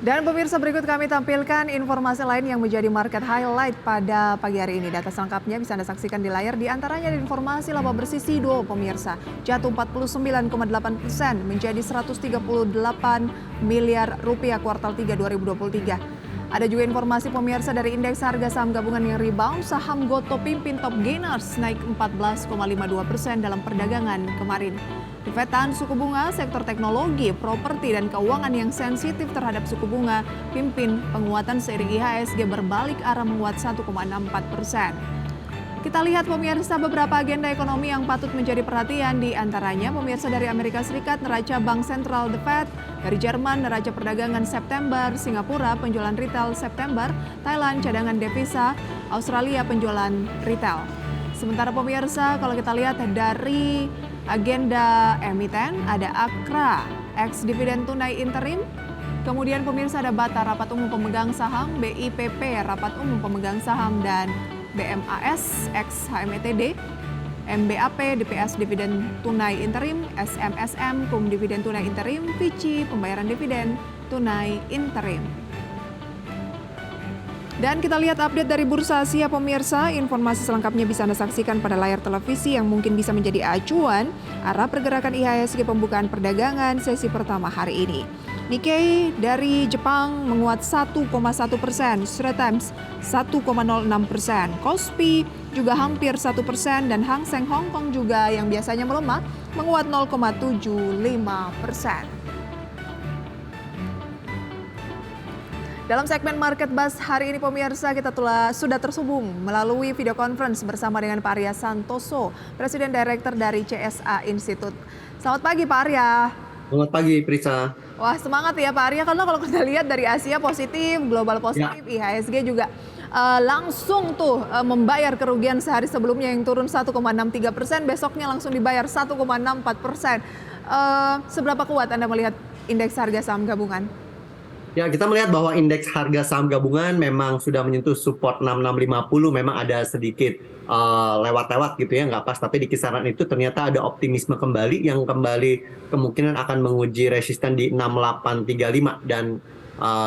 Dan pemirsa, berikut kami tampilkan informasi lain yang menjadi market highlight pada pagi hari ini. Data selengkapnya bisa Anda saksikan di layar, di antaranya informasi laba bersih Sido pemirsa. Jatuh 49,8% menjadi 138 miliar rupiah kuartal 3 2023. Ada juga informasi pemirsa dari indeks harga saham gabungan yang rebound, saham Goto pimpin top gainers naik 14,52% dalam perdagangan kemarin. The Fed tahan suku bunga, sektor teknologi, properti, dan keuangan yang sensitif terhadap suku bunga pimpin penguatan seiring IHSG berbalik arah menguat 1,64%. Kita lihat pemirsa beberapa agenda ekonomi yang patut menjadi perhatian, di antaranya pemirsa dari Amerika Serikat, neraca Bank Sentral The Fed, dari Jerman neraca perdagangan September, Singapura penjualan retail September, Thailand cadangan devisa, Australia penjualan retail. Sementara pemirsa kalau kita lihat dari agenda emiten, ada Akra, ex dividen tunai interim. Kemudian pemirsa ada Bata, rapat umum pemegang saham, BIPP, rapat umum pemegang saham, dan BMAS, ex HMETD, MBAP, DPS dividen tunai interim, SMSM, KUM dividen tunai interim, Vici, pembayaran dividen tunai interim. Dan kita lihat update dari Bursa Asia pemirsa, informasi selengkapnya bisa Anda saksikan pada layar televisi yang mungkin bisa menjadi acuan arah pergerakan IHSG pembukaan perdagangan sesi pertama hari ini. Nikkei dari Jepang menguat 1,1%, Straits Times 1,06%, Kospi juga hampir 1%, dan Hang Seng Hong Kong juga yang biasanya melemah menguat 0,75%. Dalam segmen Market Buzz hari ini pemirsa, kita sudah tersambung melalui video conference bersama dengan Pak Arya Santoso, Presiden Director dari CSA Institute. Selamat pagi Pak Arya. Selamat pagi Prisa. Wah, semangat ya Pak Arya, karena kalau kita lihat dari Asia positif, global positif, ya. IHSG juga langsung tuh membayar kerugian sehari sebelumnya yang turun 1,63%, besoknya langsung dibayar 1,64%. Seberapa kuat Anda melihat indeks harga saham gabungan? Ya, kita melihat bahwa indeks harga saham gabungan memang sudah menyentuh support 6650, memang ada sedikit lewat-lewat gitu ya, nggak pas, tapi di kisaran itu ternyata ada optimisme kembali yang kembali kemungkinan akan menguji resisten di 6835, dan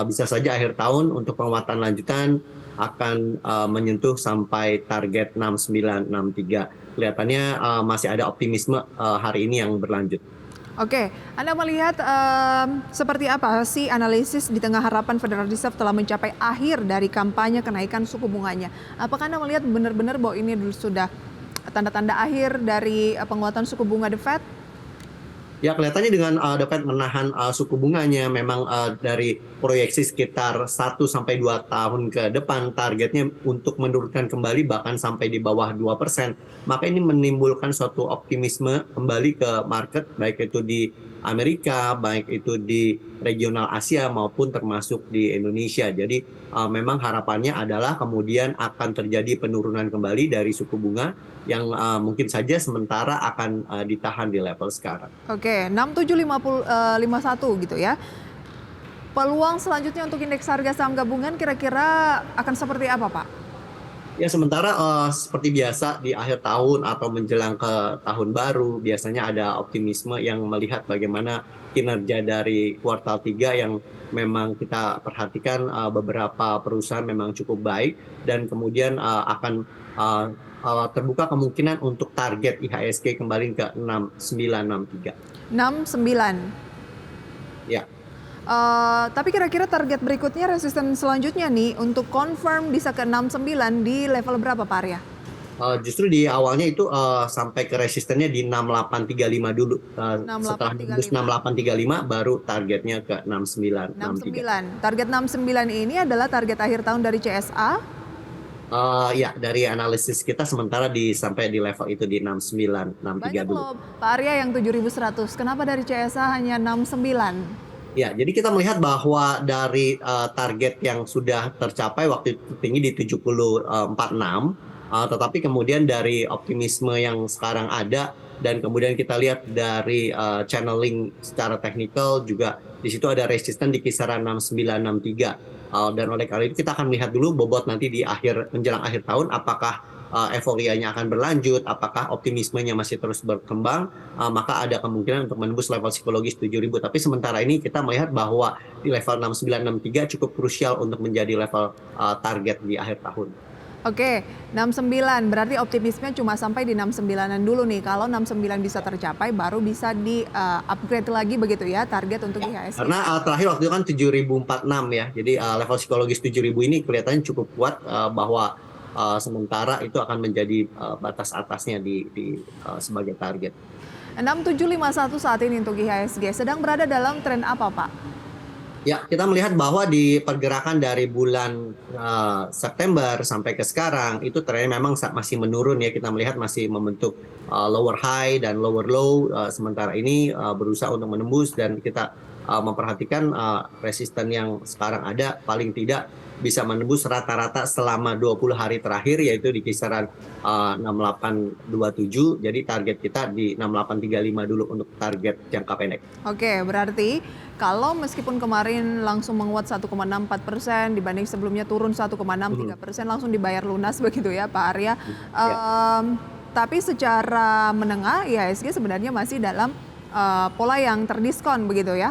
bisa saja akhir tahun untuk penguatan lanjutan akan menyentuh sampai target 6963. Kelihatannya masih ada optimisme hari ini yang berlanjut. Oke, Anda melihat seperti apa sih analisis di tengah harapan Federal Reserve telah mencapai akhir dari kampanye kenaikan suku bunganya? Apakah Anda melihat benar-benar bahwa ini sudah tanda-tanda akhir dari penguatan suku bunga The Fed? Ya, kelihatannya dengan The Fed menahan suku bunganya, memang dari proyeksi sekitar 1-2 tahun ke depan targetnya untuk menurunkan kembali bahkan sampai di bawah 2%. Maka ini menimbulkan suatu optimisme kembali ke market, baik itu di Amerika, baik itu di regional Asia maupun termasuk di Indonesia. Jadi memang harapannya adalah kemudian akan terjadi penurunan kembali dari suku bunga yang mungkin saja sementara akan ditahan di level sekarang. Oke, 6751 gitu ya. Peluang selanjutnya untuk indeks harga saham gabungan kira-kira akan seperti apa, Pak? Ya, sementara seperti biasa di akhir tahun atau menjelang ke tahun baru, biasanya ada optimisme yang melihat bagaimana kinerja dari kuartal 3 yang memang kita perhatikan beberapa perusahaan memang cukup baik, dan kemudian akan terbuka kemungkinan untuk target IHSG kembali ke 6963. 69. Ya. Tapi kira-kira target berikutnya, resisten selanjutnya nih untuk confirm bisa ke 69 di level berapa Pak Arya? Justru di awalnya itu sampai ke resistennya di 6835 dulu. Setelah 6835 baru targetnya ke 6963. 69. Target 69 ini adalah target akhir tahun dari CSA? Ya, dari analisis kita sementara sampai di level itu di 6963 Banyak dulu. loh Pak Arya yang 7100. Kenapa dari CSA hanya 69? Ya, jadi kita melihat bahwa dari target yang sudah tercapai waktu itu tinggi di 7046, tetapi kemudian dari optimisme yang sekarang ada, dan kemudian kita lihat dari channeling secara teknikal juga di situ ada resisten di kisaran 6963. Dan oleh karena itu kita akan melihat dulu bobot nanti di menjelang akhir tahun apakah euforianya akan berlanjut, apakah optimismenya masih terus berkembang, maka ada kemungkinan untuk menembus level psikologis 7.000. Tapi sementara ini kita melihat bahwa di level 6963 cukup krusial untuk menjadi level target di akhir tahun. Oke, 69 berarti optimisme cuma sampai di 69-an dulu nih. Kalau 69 bisa tercapai baru bisa di-upgrade lagi begitu ya target untuk IHSG. Karena terakhir waktu itu kan 7.046 ya. Jadi level psikologis 7.000 ini kelihatannya cukup kuat bahwa sementara itu akan menjadi batas atasnya sebagai target. 6751 saat ini untuk IHSG sedang berada dalam tren apa, Pak? Ya, kita melihat bahwa di pergerakan dari bulan September sampai ke sekarang itu trennya memang masih menurun ya. Kita melihat masih membentuk lower high dan lower low. Sementara ini berusaha untuk menembus dan kita memperhatikan resisten yang sekarang ada paling tidak bisa menembus rata-rata selama 20 hari terakhir yaitu di kisaran 6827. Jadi target kita di 6835 dulu untuk target jangka pendek. Oke, berarti kalau meskipun kemarin langsung menguat 1,64% dibanding sebelumnya turun 1,63% langsung dibayar lunas begitu ya Pak Arya. Tapi secara menengah IHSG sebenarnya masih dalam pola yang terdiskon begitu ya?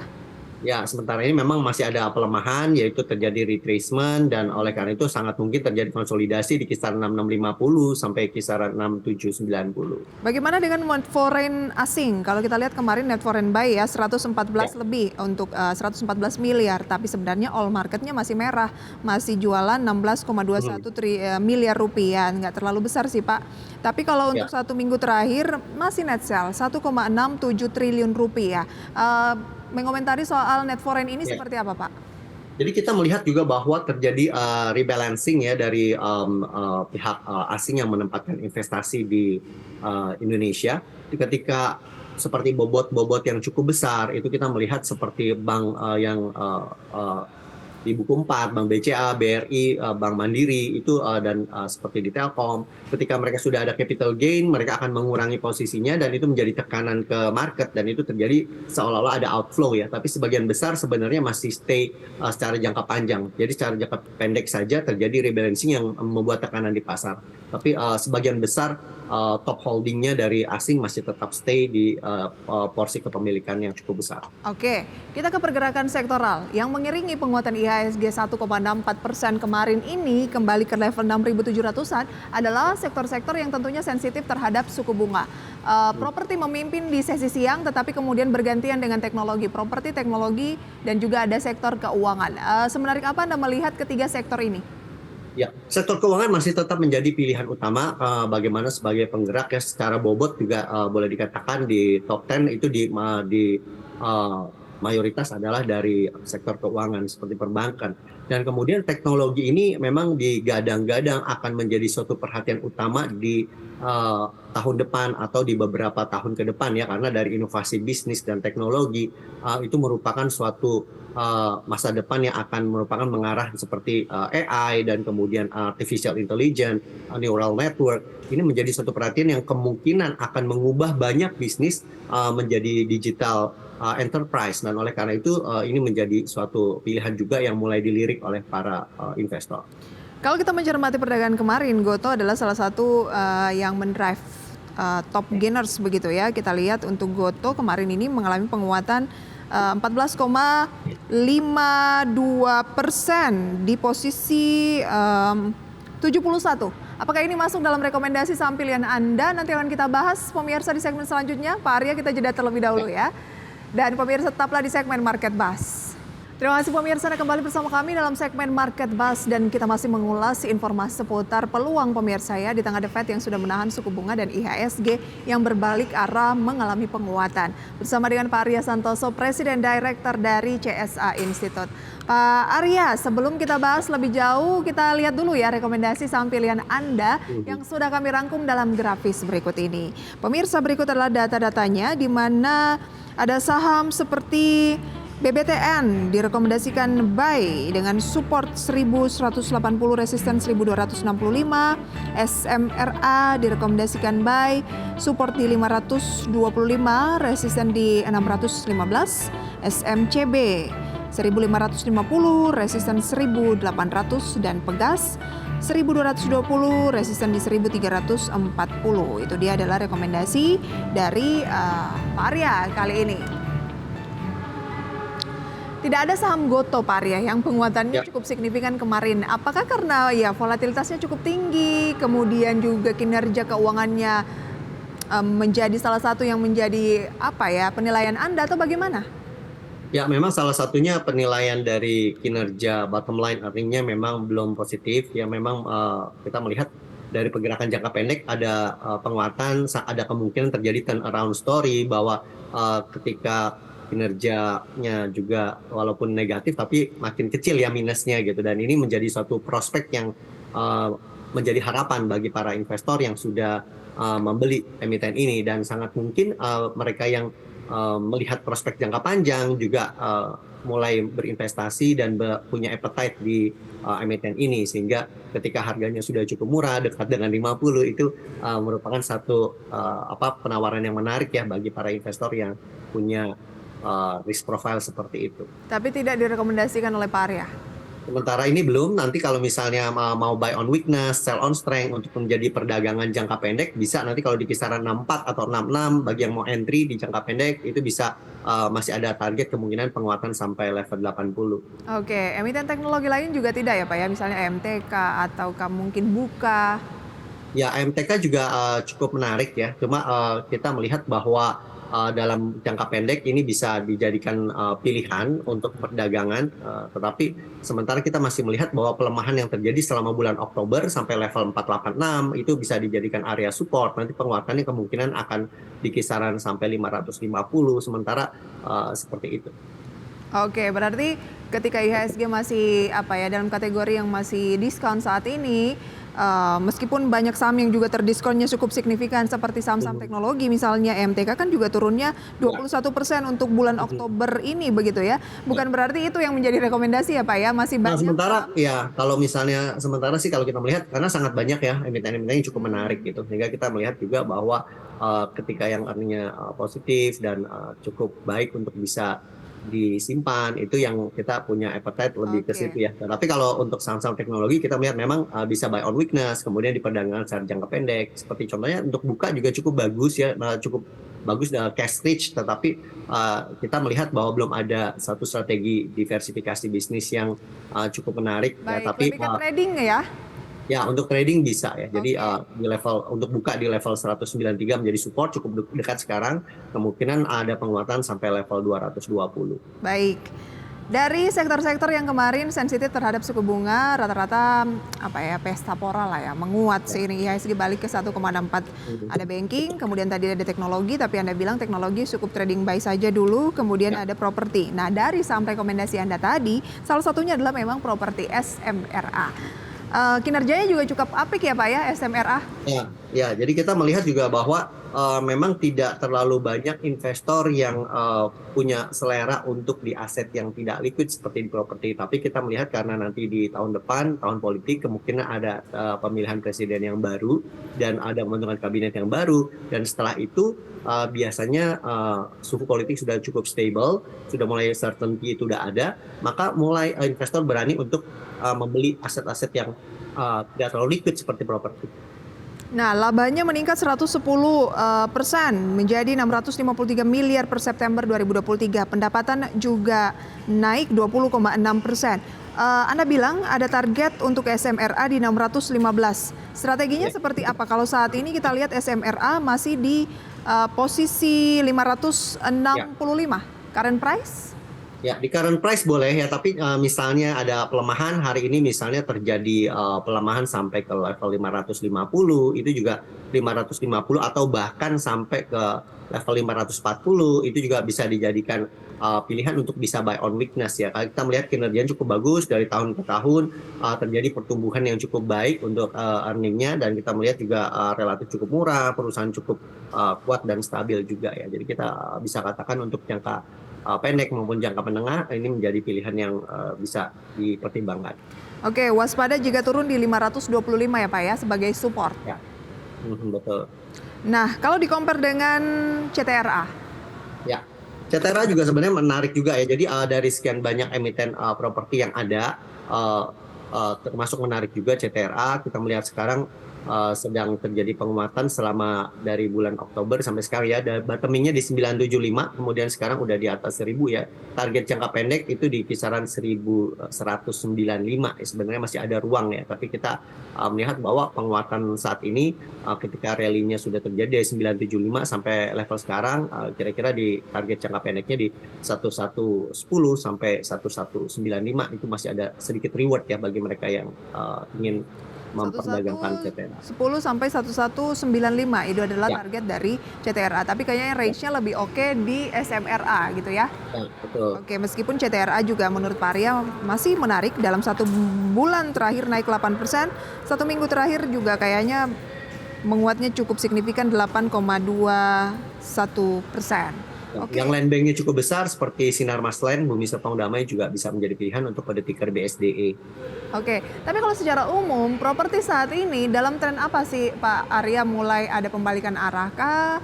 Ya, sementara ini memang masih ada pelemahan, yaitu terjadi retracement, dan oleh karena itu sangat mungkin terjadi konsolidasi di kisaran 6650 sampai kisaran 6790. Bagaimana dengan net foreign asing? Kalau kita lihat kemarin net foreign buy ya 114 lebih untuk 114 miliar, tapi sebenarnya all marketnya masih merah, masih jualan 16,21 miliar rupiah, nggak terlalu besar sih Pak. Tapi kalau untuk satu minggu terakhir masih net sell 1,67 triliun rupiah. Mengomentari soal net foreign ini seperti apa Pak? Jadi kita melihat juga bahwa terjadi rebalancing ya dari pihak asing yang menempatkan investasi di Indonesia. Ketika seperti bobot-bobot yang cukup besar itu kita melihat seperti bank yang di buku 4, Bank BCA, BRI, Bank Mandiri itu dan seperti di Telkom, ketika mereka sudah ada capital gain, mereka akan mengurangi posisinya dan itu menjadi tekanan ke market dan itu terjadi seolah-olah ada outflow ya. Tapi sebagian besar sebenarnya masih stay secara jangka panjang. Jadi secara jangka pendek saja terjadi rebalancing yang membuat tekanan di pasar. Tapi sebagian besar top holdingnya dari asing masih tetap stay di porsi kepemilikan yang cukup besar. Oke, kita ke pergerakan sektoral yang mengiringi penguatan IHSG 1,64% kemarin ini kembali ke level 6.700-an adalah sektor-sektor yang tentunya sensitif terhadap suku bunga. Properti memimpin di sesi siang tetapi kemudian bergantian dengan teknologi, properti, teknologi dan juga ada sektor keuangan. Semenarik apa Anda melihat ketiga sektor ini? Ya, sektor keuangan masih tetap menjadi pilihan utama bagaimana sebagai penggerak ya secara bobot juga boleh dikatakan di top 10 itu di mayoritas adalah dari sektor keuangan seperti perbankan. Dan kemudian teknologi ini memang digadang-gadang akan menjadi suatu perhatian utama di tahun depan atau di beberapa tahun ke depan ya, karena dari inovasi bisnis dan teknologi itu merupakan suatu masa depan yang akan merupakan mengarah seperti AI dan kemudian artificial intelligence, neural network. Ini menjadi suatu perhatian yang kemungkinan akan mengubah banyak bisnis menjadi digital enterprise, dan oleh karena itu ini menjadi suatu pilihan juga yang mulai dilirik oleh para investor. Kalau kita mencermati perdagangan kemarin, Gotoh adalah salah satu yang mendrive top gainers begitu ya. Kita lihat untuk Gotoh kemarin ini mengalami penguatan 14,52% di posisi 71. Apakah ini masuk dalam rekomendasi saham pilihan Anda? Nanti akan kita bahas pemirsa di segmen selanjutnya. Pak Arya, kita jeda terlebih dahulu ya. Dan pemirsa tetaplah di segmen Market Buzz. Terima kasih pemirsa Anda kembali bersama kami dalam segmen Market Buzz dan kita masih mengulas informasi seputar peluang pemirsa ya di tengah The Fed yang sudah menahan suku bunga dan IHSG yang berbalik arah mengalami penguatan. Bersama dengan Pak Arya Santoso, Presiden Director dari CSA Institute. Pak Arya, sebelum kita bahas lebih jauh, kita lihat dulu ya rekomendasi saham pilihan Anda yang sudah kami rangkum dalam grafis berikut ini. Pemirsa, berikut adalah data-datanya di mana ada saham seperti BBTN direkomendasikan buy dengan support 1180, resisten 1265. SMRA direkomendasikan buy, support di 525, resisten di 615. SMCB 1550, resisten 1800 dan Pegas 1.220, resisten di 1.340. Itu dia adalah rekomendasi dari Pak Arya kali ini. Tidak ada saham Goto, Pak Arya, yang penguatannya cukup signifikan kemarin. Apakah karena ya volatilitasnya cukup tinggi, kemudian juga kinerja keuangannya menjadi salah satu yang menjadi penilaian Anda atau bagaimana? Ya, memang salah satunya penilaian dari kinerja bottom line earning-nya memang belum positif. Ya, memang kita melihat dari pergerakan jangka pendek ada penguatan, ada kemungkinan terjadi turnaround story bahwa ketika kinerjanya juga walaupun negatif tapi makin kecil ya minusnya gitu, dan ini menjadi suatu prospek yang menjadi harapan bagi para investor yang sudah membeli emiten ini, dan sangat mungkin mereka yang melihat prospek jangka panjang juga mulai berinvestasi dan punya appetite di emiten ini, sehingga ketika harganya sudah cukup murah dekat dengan 50 itu merupakan satu penawaran yang menarik ya bagi para investor yang punya risk profile seperti itu. Tapi tidak direkomendasikan oleh Pak Arya? Sementara ini belum. Nanti kalau misalnya mau buy on weakness, sell on strength untuk menjadi perdagangan jangka pendek, bisa nanti kalau di kisaran 64 atau 66 bagi yang mau entry di jangka pendek itu bisa masih ada target kemungkinan penguatan sampai level 80. Oke, emiten teknologi lain juga tidak ya Pak ya? Misalnya MTK atau mungkin Buka? Ya, MTK juga cukup menarik ya. Cuma kita melihat bahwa dalam jangka pendek ini bisa dijadikan pilihan untuk perdagangan, tetapi sementara kita masih melihat bahwa pelemahan yang terjadi selama bulan Oktober sampai level 486 itu bisa dijadikan area support. Nanti penguatannya kemungkinan akan di kisaran sampai 550, sementara seperti itu. Oke, berarti ketika IHSG masih dalam kategori yang masih diskon saat ini, meskipun banyak saham yang juga terdiskonnya cukup signifikan seperti saham-saham teknologi, misalnya MTK kan juga turunnya 21% untuk bulan Oktober ini begitu ya. Bukan berarti itu yang menjadi rekomendasi ya Pak ya, masih banyak. Sementara ya kalau misalnya sementara sih kalau kita melihat karena sangat banyak ya emiten-emiten yang cukup menarik gitu, sehingga kita melihat juga bahwa ketika yang earningnya positif dan cukup baik untuk bisa disimpan, itu yang kita punya appetite lebih ke situ ya. Tapi kalau untuk saham-saham teknologi kita melihat memang bisa buy on weakness, kemudian di perdagangan secara jangka pendek. Seperti contohnya untuk Buka juga cukup bagus ya, cukup bagus dalam cash rich, tetapi kita melihat bahwa belum ada satu strategi diversifikasi bisnis yang cukup menarik. Baik, ya, tapi lebih ke trading ya? Ya, untuk trading bisa ya. Jadi di level untuk Buka di level 193 menjadi support cukup dekat sekarang. Kemungkinan ada penguatan sampai level 220. Baik. Dari sektor-sektor yang kemarin sensitif terhadap suku bunga, rata-rata pesta pora lah ya, menguat seiring IHSG balik ke 1,64. Ada banking, kemudian tadi ada teknologi, tapi Anda bilang teknologi cukup trading buy saja dulu, kemudian ada properti. Nah, dari saham rekomendasi Anda tadi, salah satunya adalah memang properti SMRA. Kinerjanya juga cukup apik ya Pak ya, SMRA? Ya, jadi kita melihat juga bahwa memang tidak terlalu banyak investor yang punya selera untuk di aset yang tidak liquid seperti di properti. Tapi kita melihat karena nanti di tahun depan, tahun politik, kemungkinan ada pemilihan presiden yang baru dan ada pembentukan kabinet yang baru. Dan setelah itu biasanya suhu politik sudah cukup stable, sudah mulai certainty itu sudah ada, maka mulai investor berani untuk membeli aset-aset yang tidak terlalu liquid seperti properti. Nah, labanya meningkat 110% menjadi 653 miliar per September 2023. Pendapatan juga naik 20,6%. Anda bilang ada target untuk SMRA di 615. Strateginya seperti apa? Kalau saat ini kita lihat SMRA masih di posisi 565. Current price? Ya, di current price boleh ya, tapi misalnya ada pelemahan hari ini, misalnya terjadi pelemahan sampai ke level 550, itu juga 550 atau bahkan sampai ke level 540, itu juga bisa dijadikan pilihan untuk bisa buy on weakness ya. Kalau kita melihat kinerjanya cukup bagus dari tahun ke tahun, terjadi pertumbuhan yang cukup baik untuk earningnya, dan kita melihat juga relatif cukup murah, perusahaan cukup kuat dan stabil juga ya. Jadi kita bisa katakan untuk jangka pendek maupun jangka menengah ini menjadi pilihan yang bisa dipertimbangkan. Oke, waspada jika turun di 525 ya Pak ya sebagai support. Ya, betul. Nah, kalau di-compare dengan CTRA? Ya, CTRA juga sebenarnya menarik juga ya. Jadi dari sekian banyak emiten properti yang ada, termasuk menarik juga CTRA. Kita melihat sekarang sedang terjadi penguatan selama dari bulan Oktober sampai sekarang ya. Bottomingnya di 975, kemudian sekarang udah di atas 1000 ya. Target jangka pendek itu di kisaran 1195. Sebenarnya masih ada ruang ya, tapi kita melihat bahwa penguatan saat ini ketika rally-nya sudah terjadi dari 975 sampai level sekarang, kira-kira di target jangka pendeknya di 1110 sampai 1195 itu masih ada sedikit reward ya bagi mereka yang ingin memperdagangkan CTRA. 10 sampai 1195 itu adalah target dari CTRA. Tapi kayaknya range-nya lebih oke di SMRA gitu ya. Ya, betul. Oke, meskipun CTRA juga menurut Pak Arya masih menarik, dalam 1 bulan terakhir naik 8%, 1 minggu terakhir juga kayaknya menguatnya cukup signifikan 8,21%. Okay. Yang land bank-nya cukup besar seperti Sinar Masland, Bumi Serpong Damai juga bisa menjadi pilihan untuk pada ticker BSDE. Oke, tapi kalau secara umum properti saat ini dalam tren apa sih Pak Arya, mulai ada pembalikan arah kah?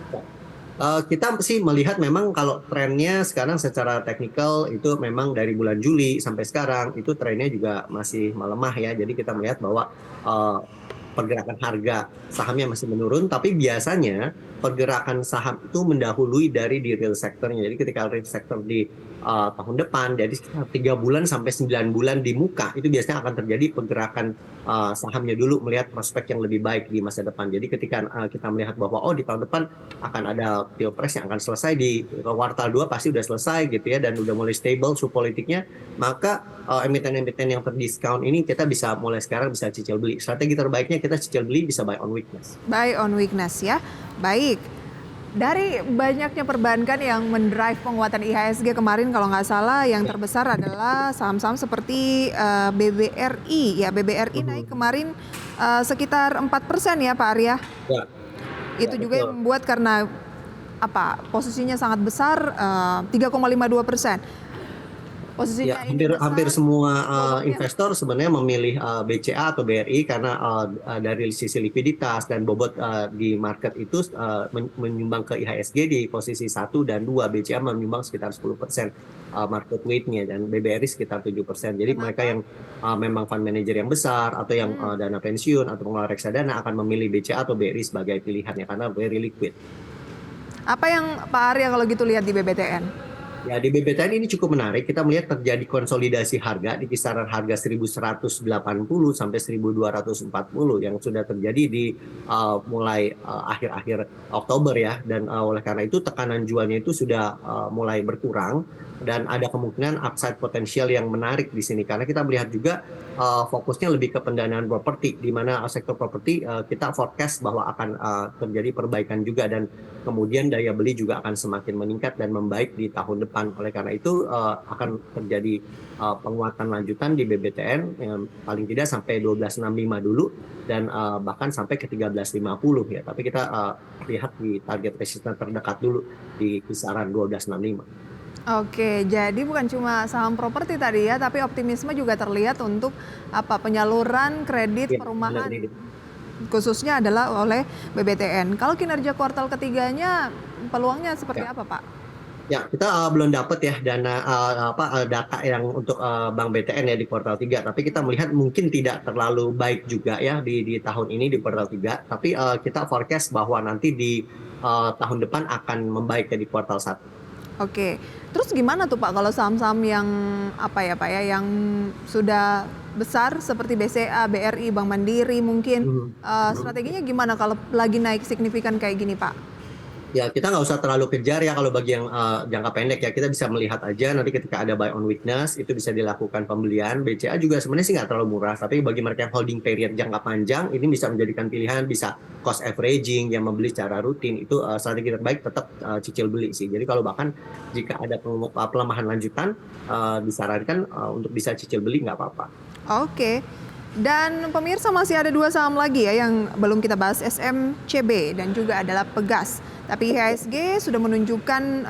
Kita sih melihat memang kalau trennya sekarang secara teknikal itu memang dari bulan Juli sampai sekarang itu trennya juga masih melemah ya. Jadi kita melihat bahwa pergerakan harga sahamnya masih menurun, tapi biasanya pergerakan saham itu mendahului dari di real sector-nya. Jadi ketika real sector di tahun depan, jadi sekitar 3 bulan sampai 9 bulan di muka, itu biasanya akan terjadi pergerakan sahamnya dulu melihat prospek yang lebih baik di masa depan. Jadi ketika kita melihat bahwa di tahun depan akan ada pilpres yang akan selesai di kuartal 2 pasti udah selesai gitu ya, dan udah mulai stable suhu politiknya, maka emiten-emiten yang terdiskon ini kita bisa mulai sekarang bisa cicil beli. Strategi terbaiknya kita cicil beli, bisa buy on weakness. Buy on weakness ya. Baik. Dari banyaknya perbankan yang mendrive penguatan IHSG kemarin, kalau nggak salah yang terbesar adalah saham-saham seperti BBRI. Ya, BBRI naik kemarin sekitar 4% ya Pak Arya. Ya. Itu juga yang membuat karena posisinya sangat besar, 3,52%. Posisinya hampir semua investor sebenarnya memilih BCA atau BRI karena dari sisi likuiditas dan bobot di market itu menyumbang ke IHSG di posisi 1 dan 2. BCA menyumbang sekitar 10% market weight-nya dan BBRI sekitar 7%. Jadi mereka yang memang fund manager yang besar atau yang dana pensiun atau pengelola reksadana akan memilih BCA atau BRI sebagai pilihannya karena very liquid. Apa yang Pak Arya kalau gitu lihat di BBTN? Ya, di BBTN ini cukup menarik. Kita melihat terjadi konsolidasi harga di kisaran harga 1180 sampai 1240 yang sudah terjadi di mulai akhir-akhir Oktober ya. Dan oleh karena itu tekanan jualnya itu sudah mulai berkurang dan ada kemungkinan upside potensial yang menarik di sini karena kita melihat juga fokusnya lebih ke pendanaan properti, di mana sektor properti kita forecast bahwa akan terjadi perbaikan juga dan kemudian daya beli juga akan semakin meningkat dan membaik di tahun depan. Oleh karena itu akan terjadi penguatan lanjutan di BBTN yang paling tidak sampai 1265 dulu dan bahkan sampai ke 1350 ya. Tapi kita lihat di target resisten terdekat dulu di kisaran 1265. Oke, jadi bukan cuma saham properti tadi ya, tapi optimisme juga terlihat untuk penyaluran kredit perumahan, khususnya adalah oleh BBTN. Kalau kinerja kuartal ketiganya, peluangnya seperti apa, Pak? Ya, kita belum dapat ya data yang untuk Bank BTN ya di kuartal 3, tapi kita melihat mungkin tidak terlalu baik juga ya di tahun ini di kuartal 3, tapi kita forecast bahwa nanti di tahun depan akan membaik ya di kuartal 1. Oke, terus gimana tuh Pak kalau saham-saham yang yang sudah besar seperti BCA, BRI, Bank Mandiri mungkin strateginya gimana kalau lagi naik signifikan kayak gini Pak? Ya, kita nggak usah terlalu kejar ya kalau bagi yang jangka pendek ya, kita bisa melihat aja nanti ketika ada buy on weakness itu bisa dilakukan pembelian. BCA juga sebenarnya sih nggak terlalu murah, tapi bagi mereka yang holding period jangka panjang ini bisa menjadikan pilihan, bisa cost averaging yang membeli secara rutin, itu strategi terbaik tetap cicil beli sih. Jadi kalau bahkan jika ada pelemahan lanjutan disarankan untuk bisa cicil beli nggak apa-apa. Oke. Dan pemirsa masih ada 2 saham lagi ya yang belum kita bahas, SMCB dan juga adalah Pegas. Tapi IHSG sudah menunjukkan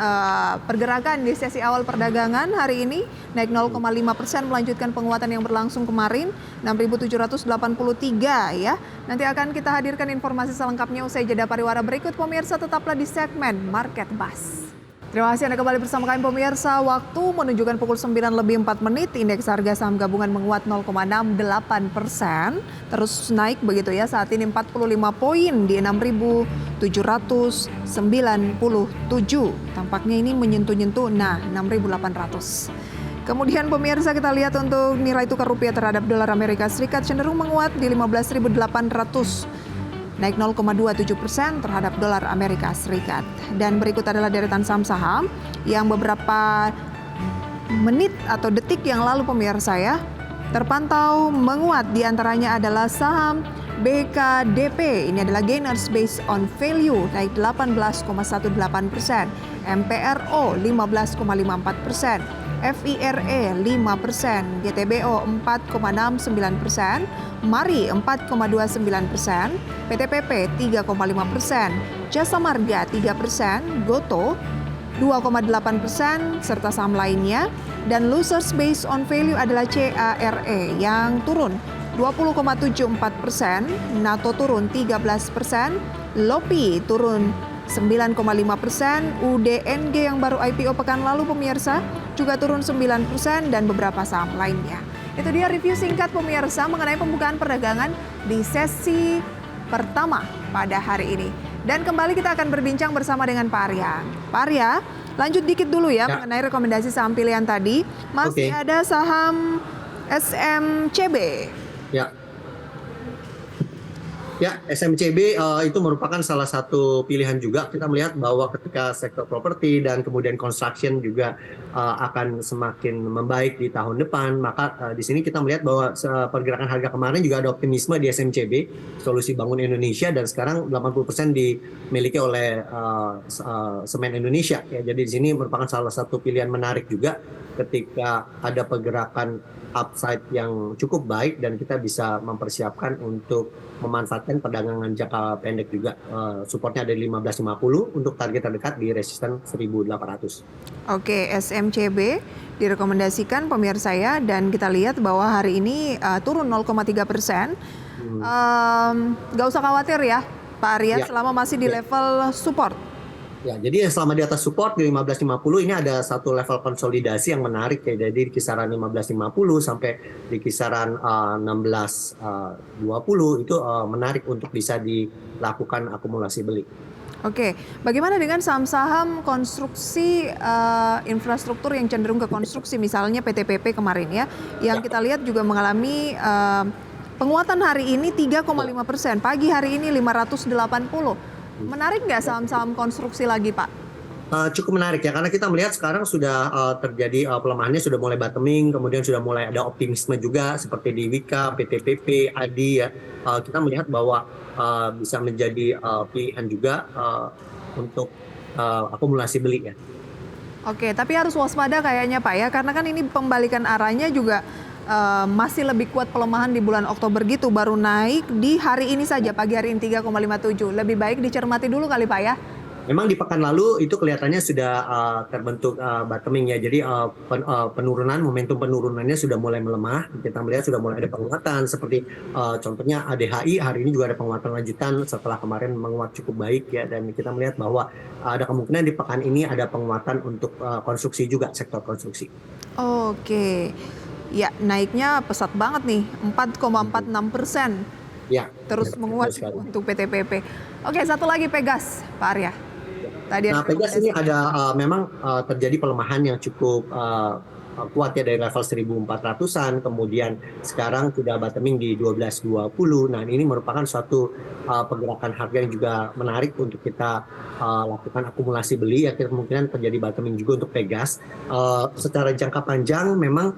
pergerakan di sesi awal perdagangan hari ini naik 0,5% melanjutkan penguatan yang berlangsung kemarin 6.783 ya. Nanti akan kita hadirkan informasi selengkapnya usai jeda pariwara berikut. Pemirsa tetaplah di segmen Market Buzz. Terima kasih Anda kembali bersama kami pemirsa. Waktu menunjukkan pukul 9:04, indeks harga saham gabungan menguat 0,68%, terus naik begitu ya. Saat ini 45 poin di 6.797. Tampaknya ini menyentuh-nyentuh 6.800. Kemudian pemirsa kita lihat untuk nilai tukar rupiah terhadap dolar Amerika Serikat cenderung menguat di 15.800. Naik 0,27% terhadap dolar Amerika Serikat. Dan berikut adalah deretan saham-saham yang beberapa menit atau detik yang lalu pemirsa ya terpantau menguat. Di antaranya adalah saham BKDP, ini adalah gainers based on value, naik 18,18%, MPRO 15,54%, FIRE 5%, GTBO 4,69%, MARI 4,29%, PTPP 3,5%, Jasa Marga 3%, GOTO 2,8%, serta saham lainnya. Dan losers based on value adalah CARE yang turun 20,74%, NATO turun 13%, LOPI turun 9,5%, UDNG yang baru IPO pekan lalu pemirsa juga turun 9% dan beberapa saham lainnya. Itu dia review singkat pemirsa mengenai pembukaan perdagangan di sesi pertama pada hari ini. Dan kembali kita akan berbincang bersama dengan Pak Arya. Pak Arya, lanjut dikit dulu ya mengenai rekomendasi saham pilihan tadi. Masih ada saham SMCB. Ya, SMCB itu merupakan salah satu pilihan juga. Kita melihat bahwa ketika sektor properti dan kemudian construction juga akan semakin membaik di tahun depan, maka di sini kita melihat bahwa pergerakan harga kemarin juga ada optimisme di SMCB, Solusi Bangun Indonesia, dan sekarang 80% dimiliki oleh Semen Indonesia. Ya, jadi di sini merupakan salah satu pilihan menarik juga ketika ada pergerakan upside yang cukup baik dan kita bisa mempersiapkan untuk memanfaatkan perdagangan jangka pendek juga. Supportnya ada di 15.50, untuk target terdekat di resisten 1.800. Oke, SMCB direkomendasikan pemirsa ya, dan kita lihat bahwa hari ini turun 0,3%. Gak usah khawatir ya Pak Arya, selama masih di level support. Ya, jadi selama di atas support di 15.50 ini ada satu level konsolidasi yang menarik ya. Jadi di kisaran 15.50 sampai di kisaran 16.20 itu menarik untuk bisa dilakukan akumulasi beli. Oke, bagaimana dengan saham-saham konstruksi infrastruktur yang cenderung ke konstruksi, misalnya PTPP kemarin ya, yang kita lihat juga mengalami penguatan hari ini 3,5%, pagi hari ini 580. Menarik nggak saham-saham konstruksi lagi, Pak? Cukup menarik ya, karena kita melihat sekarang sudah terjadi pelemahannya, sudah mulai bottoming, kemudian sudah mulai ada optimisme juga seperti di Wika, PTPP, ADI ya. Kita melihat bahwa bisa menjadi pilihan juga untuk akumulasi beli ya. Oke, tapi harus waspada kayaknya Pak ya, karena kan ini pembalikan arahnya juga masih lebih kuat pelemahan di bulan Oktober gitu, baru naik di hari ini saja, pagi hari ini 3,57. Lebih baik dicermati dulu kali Pak ya? Memang di pekan lalu itu kelihatannya sudah terbentuk bottoming ya, jadi momentum penurunannya sudah mulai melemah. Kita melihat sudah mulai ada penguatan, seperti contohnya ADHI hari ini juga ada penguatan lanjutan setelah kemarin menguat cukup baik ya, dan kita melihat bahwa ada kemungkinan di pekan ini ada penguatan untuk konstruksi juga, sektor konstruksi. Oke. Ya, naiknya pesat banget nih, 4,46%. Ya, terus menguat untuk PTPP. Oke, satu lagi Pegas, Pak Arya. Pegas ini ada memang terjadi pelemahan yang cukup kuat ya, dari level 1.400-an, kemudian sekarang sudah bottoming di 12.20. Nah, ini merupakan suatu pergerakan harga yang juga menarik untuk kita lakukan akumulasi beli ya. Kemungkinan terjadi bottoming juga untuk Pegas. Secara jangka panjang memang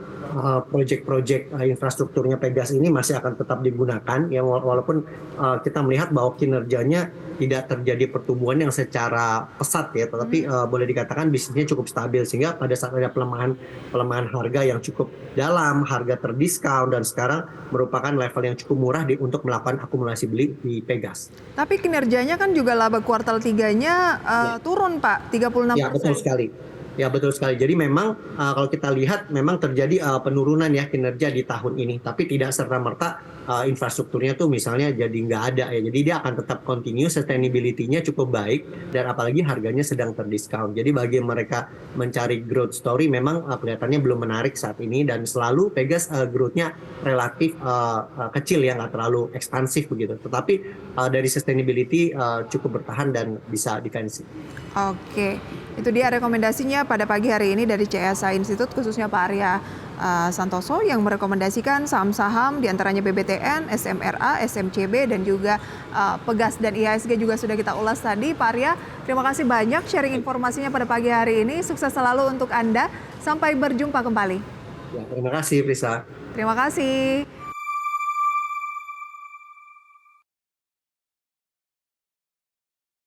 proyek-proyek infrastrukturnya Pegas ini masih akan tetap digunakan ya, walaupun kita melihat bahwa kinerjanya tidak terjadi pertumbuhan yang secara pesat ya, tetapi boleh dikatakan bisnisnya cukup stabil, sehingga pada saat ada pelemahan harga yang cukup dalam, harga terdiskon, dan sekarang merupakan level yang cukup murah untuk melakukan akumulasi beli di Pegas. Tapi kinerjanya kan juga laba kuartal 3-nya turun Pak, 36%. Ya, betul sekali. Ya betul sekali. Jadi memang kalau kita lihat memang terjadi penurunan ya kinerja di tahun ini, tapi tidak serta-merta infrastrukturnya tuh misalnya jadi nggak ada ya. Jadi dia akan tetap continue, sustainability-nya cukup baik dan apalagi harganya sedang terdiskon. Jadi bagi mereka mencari growth story memang kelihatannya belum menarik saat ini dan selalu Pegas growth-nya relatif kecil ya, nggak terlalu ekspansif begitu. Tetapi dari sustainability cukup bertahan dan bisa defensif. Oke, itu dia rekomendasinya pada pagi hari ini dari CSA Institute, khususnya Pak Arya Santoso yang merekomendasikan saham-saham diantaranya BBTN, SMRA, SMCB, dan juga Pegas dan IHSG juga sudah kita ulas tadi. Pak Arya, terima kasih banyak sharing informasinya pada pagi hari ini. Sukses selalu untuk Anda. Sampai berjumpa kembali. Ya, terima kasih Prisa. Terima kasih.